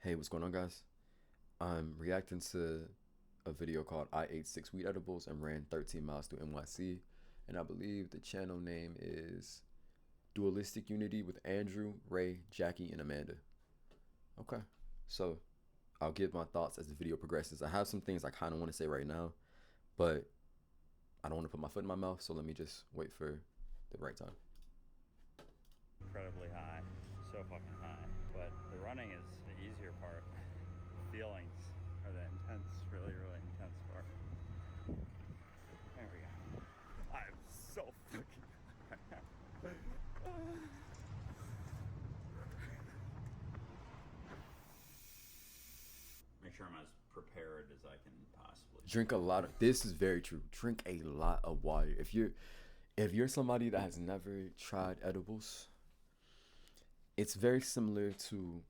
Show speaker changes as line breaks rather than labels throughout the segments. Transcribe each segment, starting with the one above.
Hey, what's going on, guys? I'm reacting to a video called I ate 6 weed edibles and ran 13 miles through NYC. And I believe the channel name is Dualistic Unity with Andrew, Ray, Jackie, and Amanda. Okay, so I'll give my thoughts as the video progresses. I have some things I kind of want to say right now, but I don't want to put my foot in my mouth, so let me just wait for the right time.
Incredibly high, so fucking high. But the running is the easier part. The feelings are the intense, really, really intense part. There we go. I'm so fucking high. Make sure I'm as prepared as I can possibly.
Drink a lot of, this is very true. Drink a lot of water. If you're somebody that has never tried edibles, it's very similar to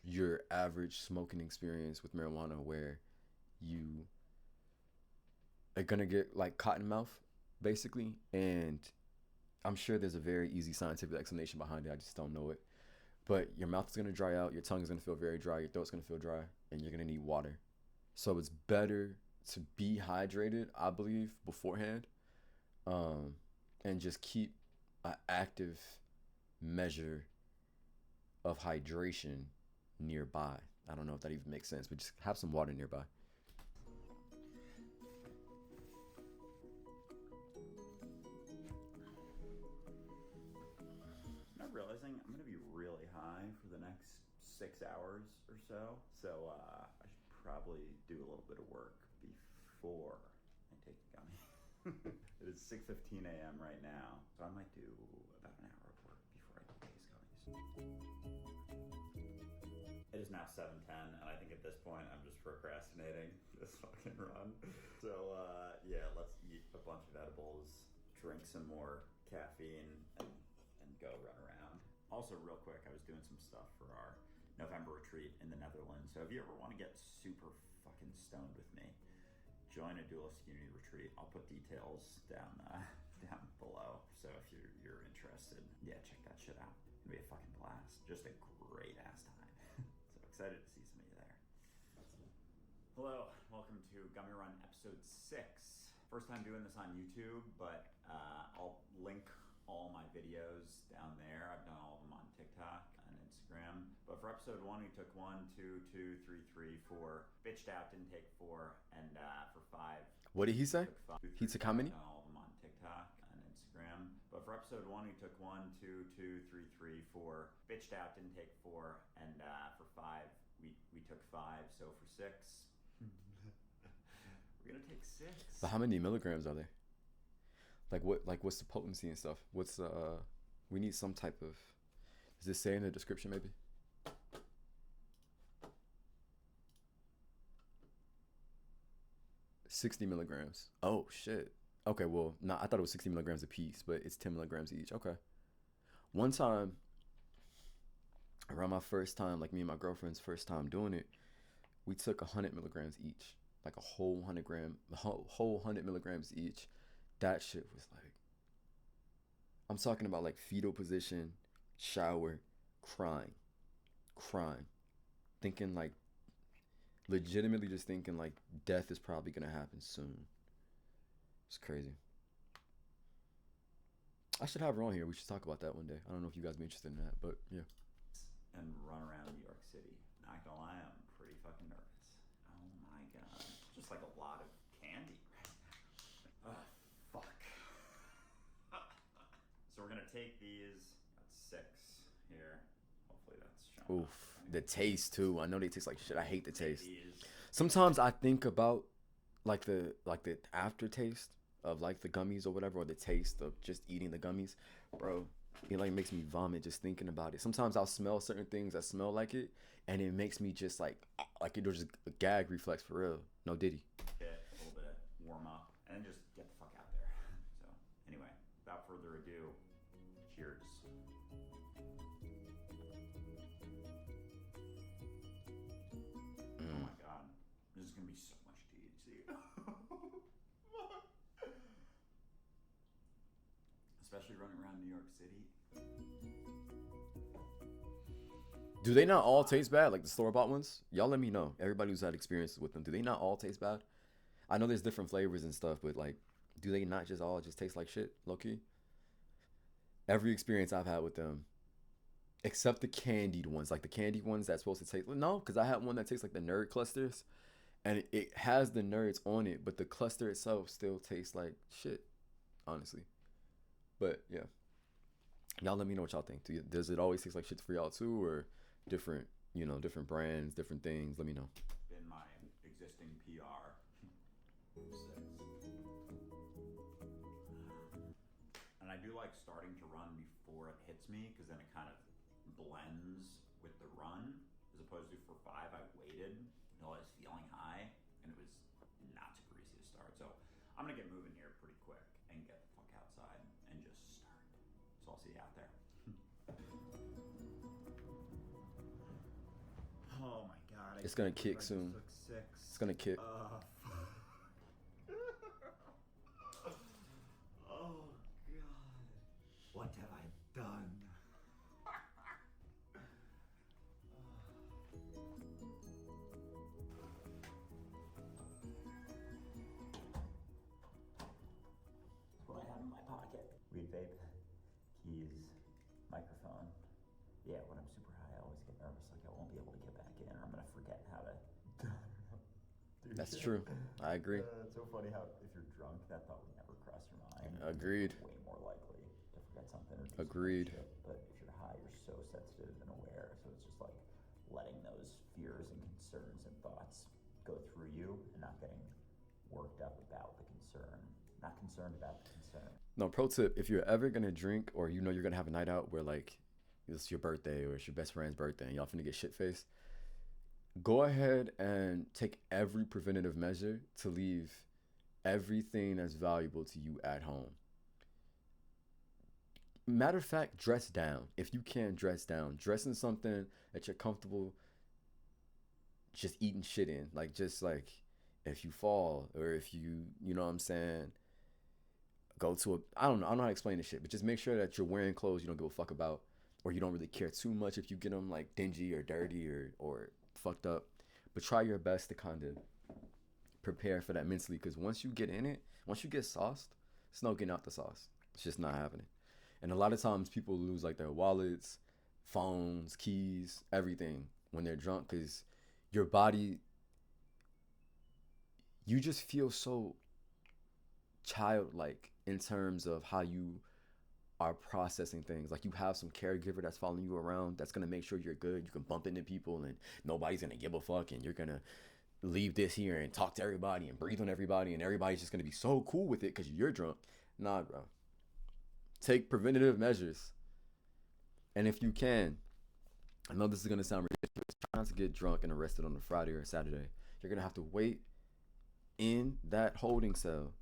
your average smoking experience with marijuana, where you are gonna get like cotton mouth, basically. And I'm sure there's a very easy scientific explanation behind it. I just don't know it. But your mouth is gonna dry out, your tongue is gonna feel very dry, your throat's gonna feel dry, and you're gonna need water. So it's better to be hydrated, I believe, beforehand, and just keep an active measure of hydration nearby. I don't know if that even makes sense, but just have some water nearby.
I'm not realizing I'm gonna be really high for the next 6 hours or so. So I should probably do a little bit of work before I take the gummy. It is 6:15 a.m. right now, so I might do about an hour of work before I take these gummies. It is now 7:10, and I think at this point I'm just procrastinating this fucking run. So yeah, let's eat a bunch of edibles, drink some more caffeine, and go run around. Also, real quick, I was doing some stuff for our November retreat in the Netherlands. So if you ever want to get super fucking stoned with me, join a Dualistic Unity retreat. I'll put details down down below. So if you're interested, yeah, check that shit out. It'll be a fucking blast. Just a great ass time. So excited to see some of you there. Hello, welcome to Gummy Run episode 6. First time doing this on YouTube, but I'll link all my videos down there. I've done all of them on TikTok and Instagram. But for episode 1, we took 1, 2, 2, 3, 3, 4. Bitched out, didn't take 4. And for 5.
What did he say? He took how many?
I've done all of them on TikTok and Instagram. But for episode 1, we took 1, 2, 2, 3, 3, 4. Bitched out, didn't take 4. And for 5, we took 5. So for 6, we're gonna take 6.
But how many milligrams are there? What's the potency and stuff? What's we need some type of, does this say in the description maybe? $60 milligrams. Oh shit. Okay, well, nah, I thought it was 60 milligrams a piece, but it's 10 milligrams each. Okay. One time, around my first time, like me and my girlfriend's first time doing it, we took 100 milligrams each, like a whole 100 milligrams each. That shit was like, I'm talking about like fetal position, shower, crying, thinking like, legitimately just thinking like death is probably gonna happen soon. It's crazy. I should have her on here. We should talk about that one day. I don't know if you guys be interested in that, but yeah.
And run around New York City. Not gonna lie, I'm pretty fucking nervous. Oh my god. Just like a lot of candy right now. Oh, fuck. So we're gonna take these. That's 6 here. Hopefully that's showing.
Oof. The taste too. I know they taste like shit. I hate the taste. Sometimes I think about like the aftertaste of like the gummies or whatever, or the taste of just eating the gummies. Bro, it like makes me vomit just thinking about it. Sometimes I'll smell certain things that smell like it, and it makes me just like it was just a gag reflex for real. No diddy.
Get a little bit of warm up and then just get the fuck out there. So anyway, without further ado, cheers. Oh my god, this is gonna be so much THC. Especially running around New York City.
Do they not all taste bad? Like the store bought ones? Y'all let me know. Everybody who's had experiences with them, do they not all taste bad? I know there's different flavors and stuff, but like, do they not just all just taste like shit, low key? Every experience I've had with them, except the candied ones, like the candied ones that's supposed to taste. No, because I had one that tastes like the nerd clusters, and it has the nerds on it, but the cluster itself still tastes like shit, honestly. But yeah, y'all let me know what y'all think. Does it always taste like shit for y'all too, or different, different brands, different things? Let me know.
In my existing PR. And I do like starting to run before it hits me, because then it kind of blends with the run, as opposed to for 5, I waited until I was feeling high, and it was not super easy to start. So I'm gonna get moving here pretty quick and get the fuck outside and just start. So I'll see you out there. Oh my god.
It's gonna kick soon. It's gonna kick.
Oh god. What have I done? What I have in my pocket. Weed vape, keys, microphone. Yeah, when I'm super high, I always get nervous, like I won't be able to get back in, or I'm gonna forget how to.
That's true. I agree.
It's so funny how if you're drunk, that thought would never cross your mind.
Agreed.
It's way more likely to forget something. Or do
Agreed.
some shit. But if you're high, you're so sensitive and aware, so it's just like letting those fears and concerns and thoughts go through you and not getting worked up about the concern, not concerned about the concern.
No, pro tip, if you're ever gonna drink, or you're gonna have a night out where like it's your birthday or it's your best friend's birthday and y'all finna get shit faced, go ahead and take every preventative measure to leave everything that's valuable to you at home. Matter of fact, dress down. If you can, dress down. Dress in something that you're comfortable just eating shit in. Like, just like if you fall, or if you know what I'm saying, go to I don't know how to explain this shit, but just make sure that you're wearing clothes you don't give a fuck about, or you don't really care too much if you get them like dingy or dirty or fucked up. But try your best to kind of prepare for that mentally, because once you get in it, once you get sauced, it's no getting out the sauce. It's just not happening. And a lot of times people lose like their wallets, phones, keys, everything when they're drunk, because your body, you just feel so childlike in terms of how you are processing things. Like, you have some caregiver that's following you around that's gonna make sure you're good. You can bump into people and nobody's gonna give a fuck, and you're gonna leave this here and talk to everybody and breathe on everybody, and everybody's just gonna be so cool with it because you're drunk. Nah, bro. Take preventative measures. And if you can, I know this is gonna sound ridiculous, try not to get drunk and arrested on a Friday or a Saturday. You're gonna have to wait in that holding cell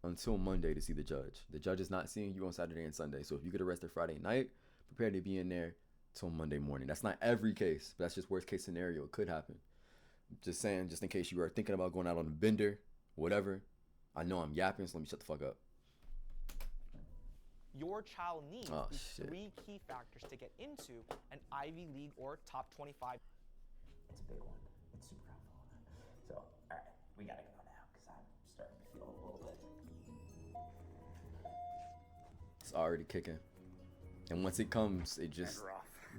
until Monday to see the judge. The judge is not seeing you on Saturday and Sunday. So if you get arrested Friday night, prepare to be in there till Monday morning. That's not every case, but that's just worst case scenario. It could happen. Just saying, just in case you are thinking about going out on a bender, whatever. I know I'm yapping, so let me shut the fuck up.
Your child needs these 3 key factors to get into an Ivy League or top 25.
It's a big one. It's super helpful. So, all right, we gotta go now because I'm starting to feel a little bit.
It's already kicking. And once it comes, it just,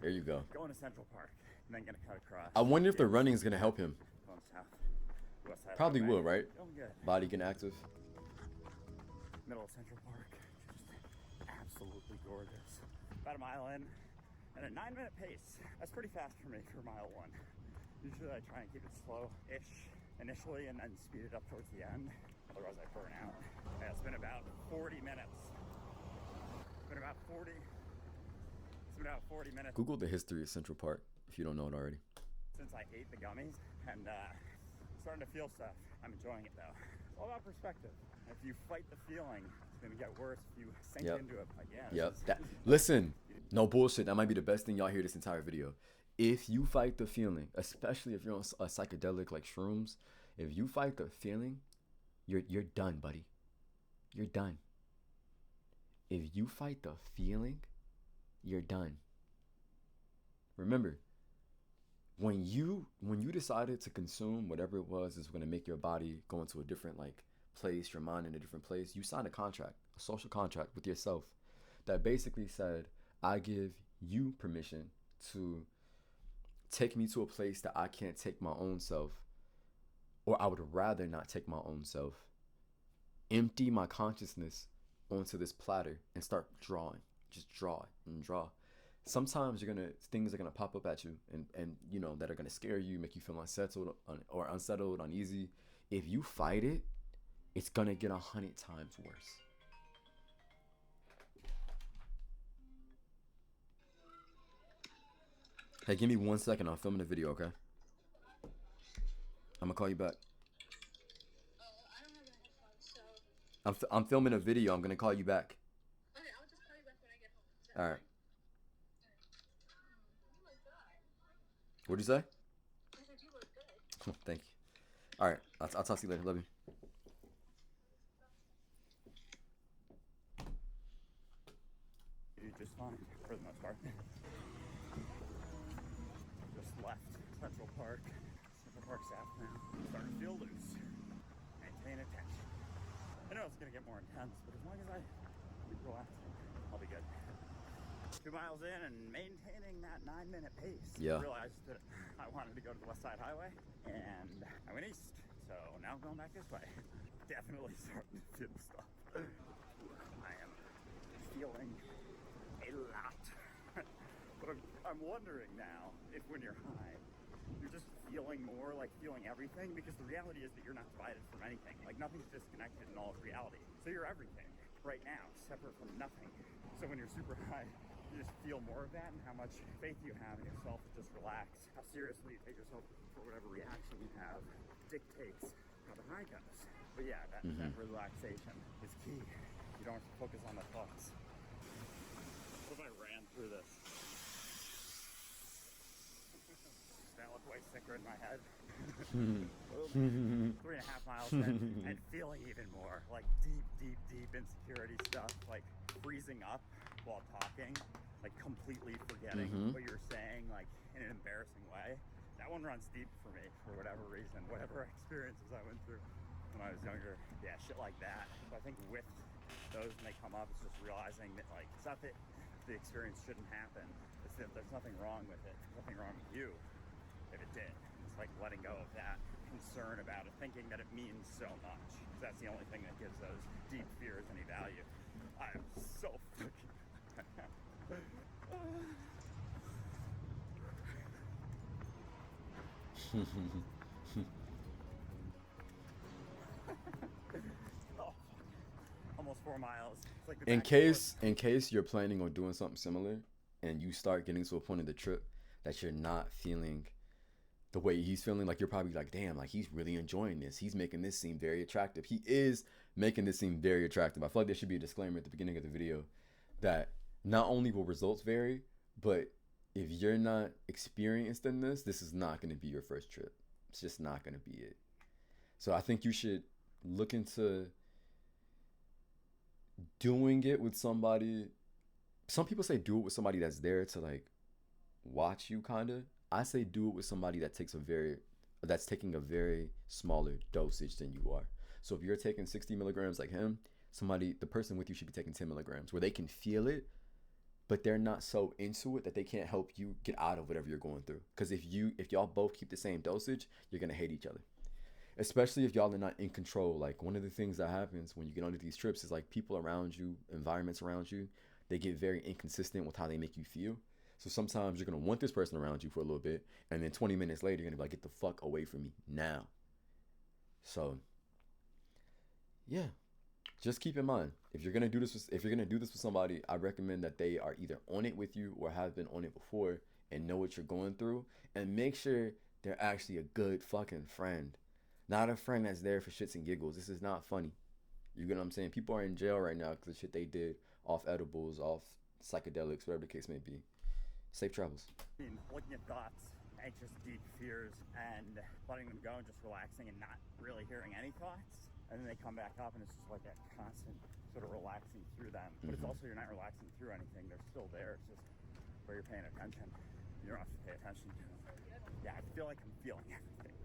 there you go.
Going to Central Park and then gonna cut across.
I wonder if the running is gonna help him.
Going south. West side
Probably will, right?
Going good.
Body getting active.
Middle of Central Park. Just absolutely gorgeous. About a mile in and a 9-minute pace. That's pretty fast for me for mile 1. Usually I try and keep it slow-ish initially and then speed it up towards the end. Otherwise I burn out. Yeah, it's been about 40 minutes. It's been about 40 minutes.
Google the history of Central Park if you don't know it already.
Since I ate the gummies, and starting to feel stuff. I'm enjoying it though. It's all about perspective. If you fight the feeling, it's gonna get worse if you sink into it again.
Yep. Listen, no bullshit. That might be the best thing y'all hear this entire video. If you fight the feeling, especially if you're on a psychedelic like shrooms, if you fight the feeling, you're done, buddy. You're done. If you fight the feeling, you're done. Remember, when you decided to consume whatever it was is going to make your body go into a different like place, your mind in a different place, you signed a contract, a social contract with yourself that basically said, I give you permission to take me to a place that I can't take my own self, or I would rather not take my own self, empty my consciousness onto this platter and start drawing. Just draw and draw. Sometimes things are gonna pop up at you and you know that are gonna scare you, make you feel unsettled or unsettled, uneasy. If you fight it, it's gonna get 100 times worse. Hey, give me 1 second. I'm filming a video, okay? I'm gonna call you back.
I don't have a headphone, so.
I'm filming a video. I'm gonna call you back.
Okay, I'll just call you back when I get home.
All right.
You look good.
What'd you say?
I said you look good.
Thank you. All right. I'll talk to you later. Love you.
You do just fine for the most part. Just left Central Park. Central Park South now. Starting to feel loose. Maintain attention. I know it's gonna get more intense, but as long as I relax, I'll be good. 2 miles in and maintaining that 9-minute pace.
Yeah.
I realized that I wanted to go to the West Side Highway, and I went east. So now I'm going back this way. Definitely starting to feel stuff. I am feeling a lot. But I'm wondering now if when you're high, you're just feeling more like feeling everything, because the reality is that you're not divided from anything. Like nothing's disconnected in all of reality. So you're everything right now, separate from nothing. So when you're super high, you just feel more of that, and how much faith you have in yourself to just relax. How seriously you take yourself for whatever reaction you have dictates how the high goes. But yeah, that relaxation is key. You don't have to focus on the thoughts. What if I ran through this? Does that look way sicker in my head? 3.5 miles in, and feeling even more like deep insecurity stuff, like freezing up while talking, like completely forgetting what you're saying, like in an embarrassing way. That one runs deep for me for whatever reason, whatever experiences I went through when I was younger. Yeah, shit like that. So I think with those when they come up, it's just realizing that like it's not that the experience shouldn't happen, it's that there's nothing wrong with it. There's nothing wrong with you if it did. It's like letting go of that concern about it, thinking that it means so much. That's the only thing that gives those deep fears any value. I'm so fucking oh, almost 4 miles. It's like
In case you're planning on doing something similar and you start getting to a point of the trip that you're not feeling the way he's feeling, like you're probably like, damn, like he's really enjoying this. He's making this seem very attractive. He is making this seem very attractive. I feel like there should be a disclaimer at the beginning of the video that not only will results vary, but if you're not experienced in this, this is not going to be your first trip. It's just not going to be it. So I think you should look into doing it with somebody. Some people say do it with somebody that's there to like watch you, kind of. I say do it with somebody that's taking a very smaller dosage than you are. So if you're taking 60 milligrams like him, the person with you should be taking 10 milligrams where they can feel it, but they're not so into it that they can't help you get out of whatever you're going through. Because if y'all both keep the same dosage, you're gonna hate each other. Especially if y'all are not in control. Like one of the things that happens when you get onto these trips is like people around you, environments around you, they get very inconsistent with how they make you feel. So sometimes you're going to want this person around you for a little bit, and then 20 minutes later, you're going to be like, get the fuck away from me now. So, yeah, just keep in mind, if you're going to do this with somebody, I recommend that they are either on it with you or have been on it before and know what you're going through, and make sure they're actually a good fucking friend. Not a friend that's there for shits and giggles. This is not funny. You get what I'm saying? People are in jail right now because of shit they did off edibles, off psychedelics, whatever the case may be. Safe travels.
Looking at thoughts, anxious, deep fears, and letting them go and just relaxing and not really hearing any thoughts. And then they come back up and it's just like that constant sort of relaxing through them. But it's also you're not relaxing through anything. They're still there. It's just where you're paying attention. You don't have to pay attention to them. Yeah, I feel like I'm feeling everything.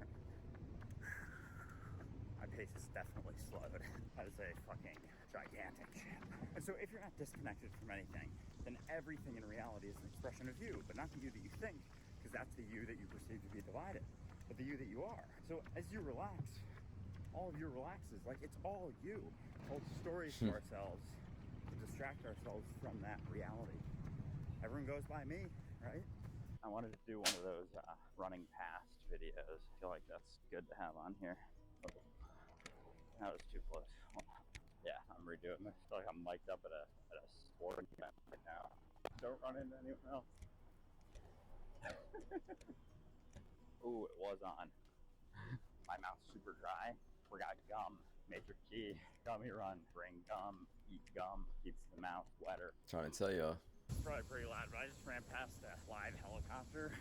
My pace is definitely slowed. That is a fucking gigantic ship. And so if you're not disconnected from anything, then everything in reality is an expression of you, but not the you that you think, because that's the you that you perceive to be divided, but the you that you are. So as you relax, all of you relaxes. Like, it's all you. Told stories to ourselves to distract ourselves from that reality. Everyone goes by me, right? I wanted to do one of those running past videos. I feel like that's good to have on here. That was too close. Yeah, I'm redoing this. I feel like I'm mic'd up at a sporting event right now. Don't run into anyone else. Ooh, it was on. My mouth's super dry. Forgot gum. Major key. Gummy run. Bring gum. Eat gum. Keeps the mouth wetter.
Trying to tell y'all.
It's probably pretty loud, but I just ran past a live helicopter.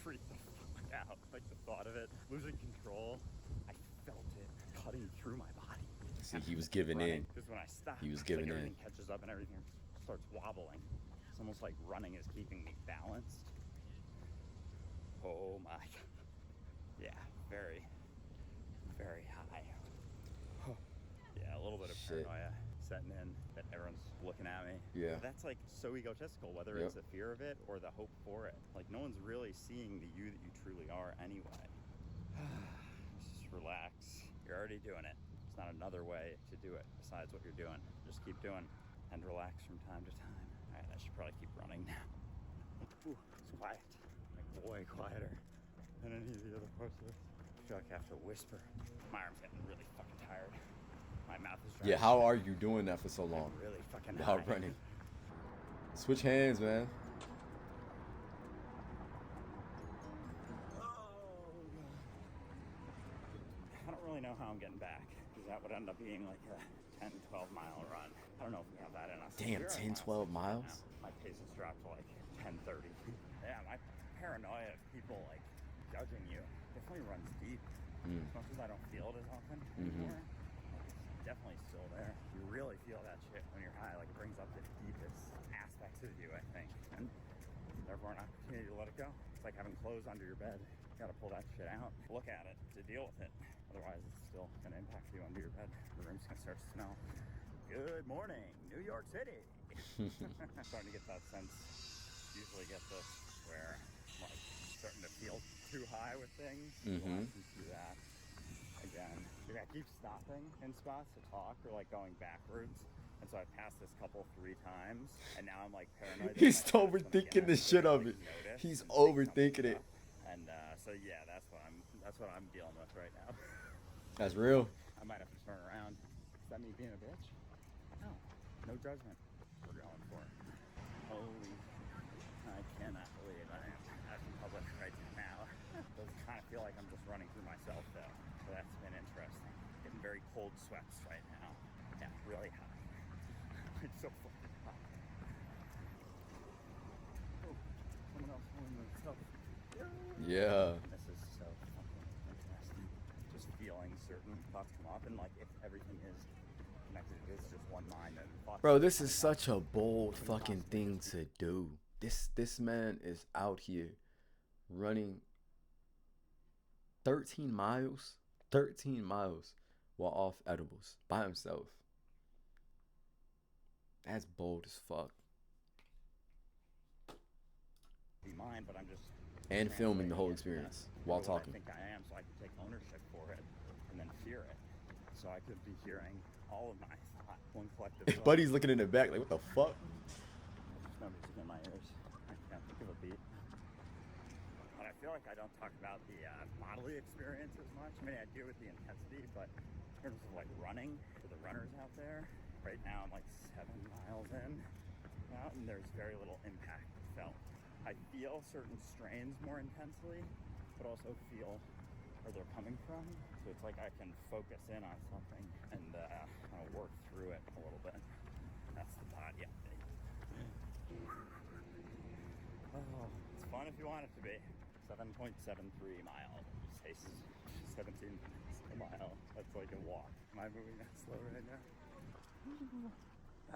Freaked the fuck out. Like the thought of it. Losing control. I felt it cutting through my body.
See, he was giving in.
Because when I stop,
He was giving in.
everything catches up and everything starts wobbling. It's almost like running is keeping me balanced. Oh my God. Yeah, very, very high. Yeah, a little bit of paranoia setting in that everyone's looking at me.
Yeah.
But that's like so egotistical, whether it's the fear of it or the hope for it. Like, no one's really seeing the you that you truly are anyway. Just relax. You're already doing it. It's not another way to do it besides what you're doing. Just keep doing and relax from time to time. All right, I should probably keep running now. Ooh, it's quiet. Like, way quieter than any of the other parts of it. I feel like I have to whisper. My arm's getting really fucking tired. My mouth is dry.
Yeah, how are you doing that for so long?
Really fucking
Without
high.
running. Switch hands, man.
I don't really know how I'm getting back, because that would end up being like a 10, 12 mile run. I don't know if we have that in us.
Damn, 10, 12 miles?
My pace has dropped to like 10:30. Yeah, my paranoia of people like judging you definitely runs deep. As much as I don't feel it as often anymore, like, it's definitely still there. You really feel that shit when you're high. Like, it brings up the deepest aspects of you, I think. And therefore an opportunity to let it go. It's like having clothes under your bed. You gotta pull that shit out, look at it to deal with it. Otherwise, it's still gonna impact you under your bed. The room's gonna start to smell. Good morning, New York City. I'm starting to get that sense. Usually get this where I'm like starting to feel too high with things. So I can do that again. I keep stopping in spots to talk or like going backwards. And so I passed this couple 3 times, and now I'm like paranoid.
He's overthinking the shit of it. He's overthinking it.
And so yeah, that's what I'm dealing with right now.
That's real.
I might have to turn around. Is that me being a bitch? No, no judgment. We're going for it. Holy, I cannot believe I am out in public right now. Does kind of feel like I'm just running through myself though, so that's been interesting. Getting very cold sweats right now. Yeah, really hot. It's so fucking hot. Oh, someone else holding themselves.
Yeah.
This is so fucking interesting. Just feeling certain thoughts come up, and like if everything is connected, it is just one mind. And thoughts.
Bro, this is such a bold fucking thing to do. This man is out here running 13 miles while off edibles by himself. That's bold as fuck.
Be mine, but I'm just
And filming the whole experience while talking.
I think I am, so I can take ownership for it and then fear it. So I could be hearing all of my thought, one collective thought.
Buddy's looking in the back like, what the fuck?
There's no music in my ears. I can't think of a beat. But I feel like I don't talk about the bodily experience as much. I mean, I do with the intensity, but in terms of like running, for the runners out there, right now I'm like 7 miles in now, and there's very little impact felt. I feel certain strains more intensely, but also feel where they're coming from. So it's like I can focus in on something and kind of work through it a little bit. That's the body update. Oh, it's fun if you want it to be. 7.73 miles. Pace is 17 minutes a mile. That's like a walk. Am I moving that slow right now?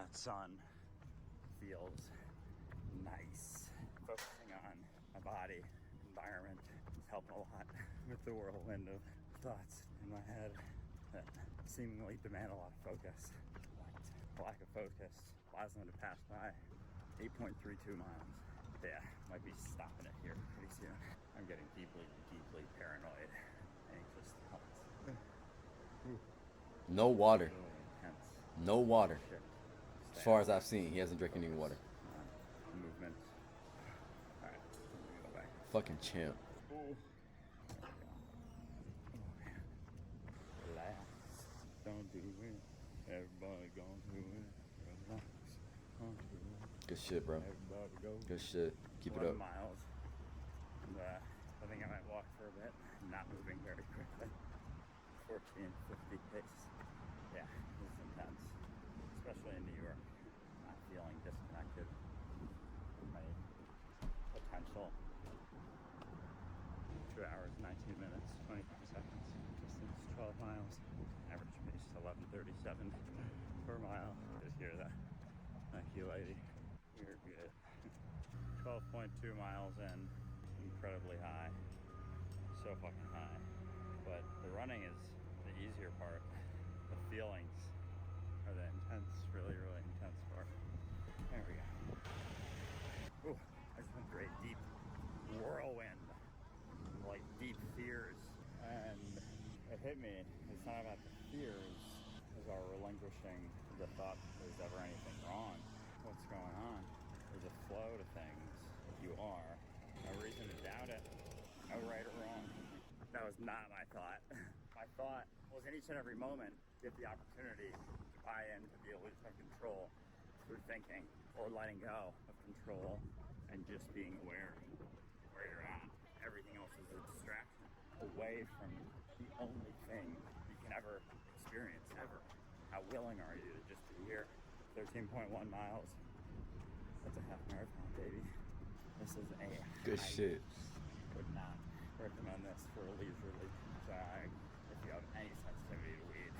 That sun feels nice. Focusing on my body help a lot with the whirlwind of thoughts in my head that seemingly demand a lot of focus. But lack of focus allows them to pass by 8.32 miles. Yeah, might be stopping it here pretty soon. I'm getting deeply, deeply paranoid. Anxious thoughts.
No water.
Really intense.
No water.
Shit.
As far as I've seen, he hasn't drank any water.
Movement. Alright, let me go back.
Fucking champ.
Oh. Relax. Don't do it. Everybody gonna do it. Relax. Don't do it.
Good shit, bro.
Everybody go.
Good shit. Keep it
11
up.
miles. And, I think I might walk for a bit. Not moving very quickly. 14:50 pace. Yeah, this is intense. Especially in New York. Not feeling disconnected from my potential. 2 hours, 19 minutes, 25 seconds. Distance 12 miles. Average pace 11:37 per mile. Just hear that. Thank you, lady. You're good. 12.2 miles in. Incredibly high. So fucking high. But the running is the easier part. The feelings are the intense, really, really intense part. There we go. Ooh, I just went through a deep whirlwind. Like deep fears. And it hit me. It's not about the fears, as our relinquishing the thought that there's ever anything wrong. What's going on? There's a flow to things. You are. No reason to doubt it. No right or wrong. That was not my thought. My thought was in each and every moment, get the opportunity to buy into the illusion of control through thinking or letting go of control and just being aware where you're at. Everything else is a distraction away from the only thing you can ever experience, ever. How willing are you to just be here? 13.1 miles. That's a half marathon, baby. This is a
Good shit.
Would not recommend this for a leisurely jog if you have any sensitivity to weed.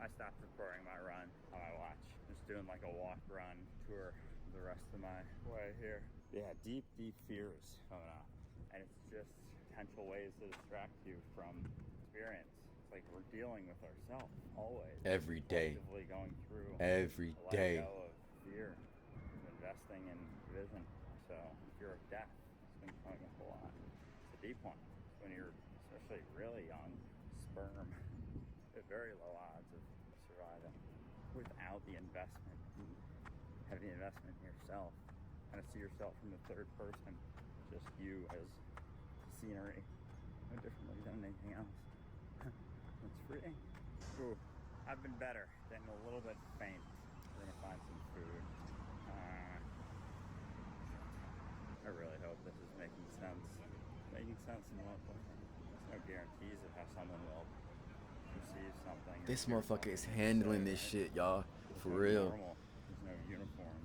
I stopped recording my run on my watch. Just doing like a walk run tour the rest of my way here. Yeah, deep, deep fears coming up. And it's just potential ways to distract you from experience. It's like we're dealing with ourselves always.
Every day.
Actively going through
Every day.
letting go of fear, investing in vision. So fear of death has been coming up a lot. It's a deep one. When you're especially really young, sperm, at very low odds of surviving without the investment, heavy investment in yourself. Kind of see yourself from the third person, just you as scenery, no differently than anything else. It's freeing. Ooh, I've been better, getting a little bit faint. We're gonna find some food. I really hope this is making sense. Making sense in what way? There's no guarantees of how someone will perceive something.
This motherfucker is handling this shit, y'all. For real.
Normal. There's no uniform,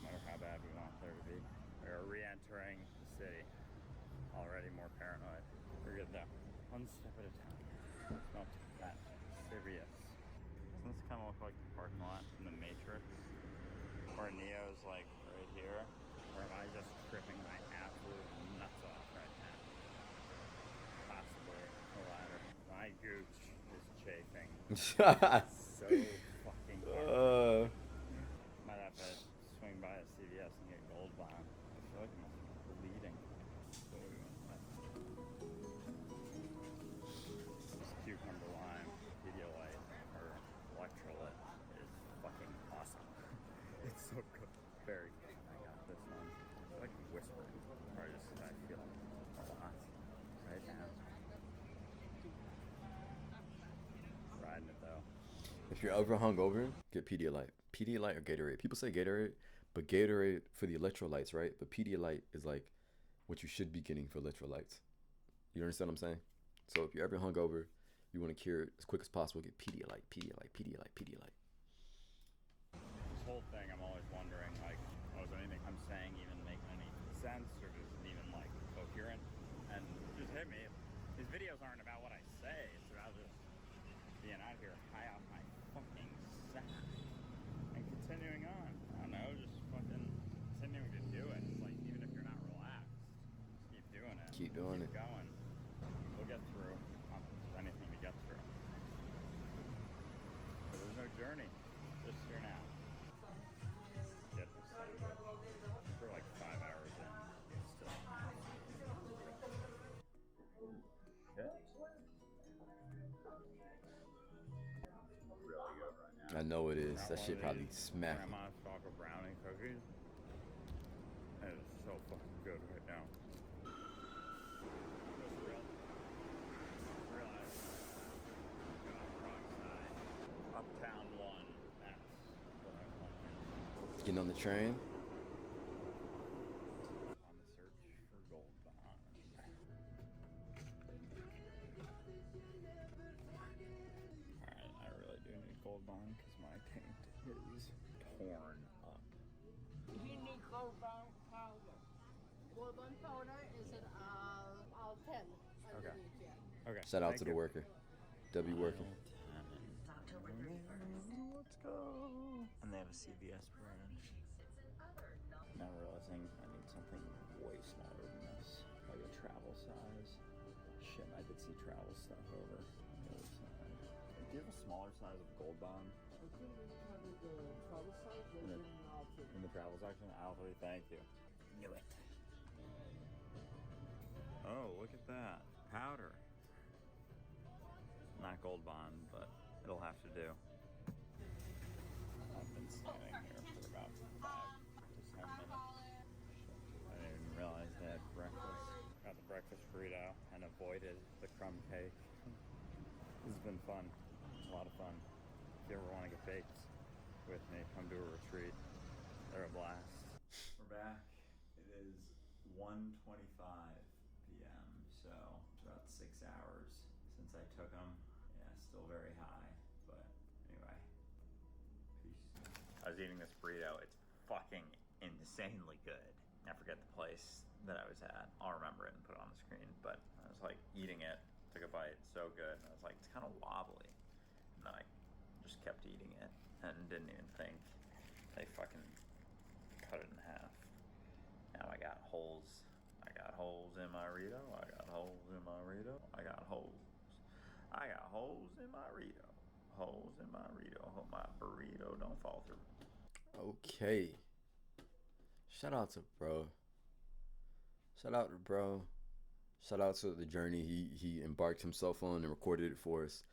no matter how bad we want there to be. We are re-entering the city. Already more paranoid. We're good though. One step at a time. It's not that serious. Doesn't this kind of look like the parking lot in the Matrix? Where Neo's like right here? Or am I just tripping my absolute nuts off right now? Possibly the latter. My gooch is chafing. So fucking hard. Might have to swing by a CVS and get Gold Bond. I feel like I'm bleeding. What do we want to This cucumber lime Pedialyte or electrolyte is fucking awesome. It's so good. Very good. I got this one. I feel like I'm whispering. Or I feel a lot right now. Riding it though.
If you're ever hungover, get Pedialyte. Pedialyte or Gatorade. People say Gatorade, but Gatorade for the electrolytes, right? But Pedialyte is like what you should be getting for electrolytes. You understand what I'm saying? So if you're ever hungover, you want to cure it as quick as possible, get Pedialyte, Pedialyte, Pedialyte, Pedialyte.
This whole thing, I'm always wondering, like, was anything I'm saying even making any sense, or is it even, like, coherent? And it just hit me. These videos aren't about what I say. It's about just being out here high off my fucking sack and continuing on. I don't know, just fucking continuing to do it. It's like, even if you're not relaxed, just keep doing it.
keep doing it.
Going. We'll get through. Not that there's anything to get through. But there's no journey. Just here now. Get this thing. For like 5 hours in. Still. Yeah. Really good right now.
I know it is.
Got
That
one
shit
of
probably
these
smacking.
Grandma's chocolate brownie cookies. It is so fucking good right now. Just realized. Wrong side. Uptown 1. That's what I want.
Getting on the train.
On the search for gold bond. Alright, I really do need gold bond because my taint is torn up.
You need gold bond powder. Gold bond powder is an all 10
Okay.
underneath, yeah.
Okay.
Shout out
thank
to the
you.
worker. W worker.
October 31st.
Let's go. And they have a CVS branch. Now realizing I need something way smaller than this, like a travel size. Shit, I could see travel stuff over on the other side. Do you have a smaller size of gold bond
I think we have the travel size
in the,
version all 10.
in the travel section? Alfie, thank you. Knew it. Oh, look at that. Powder. Not gold bond, but it'll have to do. I've been standing here for about 5 to 10 minutes. I didn't even realize they had breakfast. Got the breakfast burrito and avoided the crumb cake. This has been fun. It's a lot of fun. If you ever want to get baked with me, come to a retreat. They're a blast. We're back. It is 1:25 p.m. So it's about 6 hours since I took them. Yeah, still very high. But anyway, peace. I was eating this burrito. It's fucking insanely good. I forget the place that I was at. I'll remember it and put it on the screen. But I was like eating it, took a bite, so good. And I was like, it's kind of wobbly. And then I just kept eating it and didn't even think. They fucking cut it in half. Now I got holes. I got holes in my Rito. I got holes in my Rito. I got holes. I got holes in my Rito. Holes in my Rito. Hope my burrito don't fall through.
Okay. Shout out to bro. Shout out to bro. Shout out to the journey he embarked himself on and recorded it for us.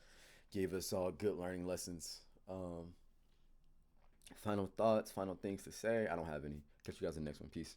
Gave us all good learning lessons. Final thoughts, final things to say. I don't have any. Catch you guys in the next one. Peace.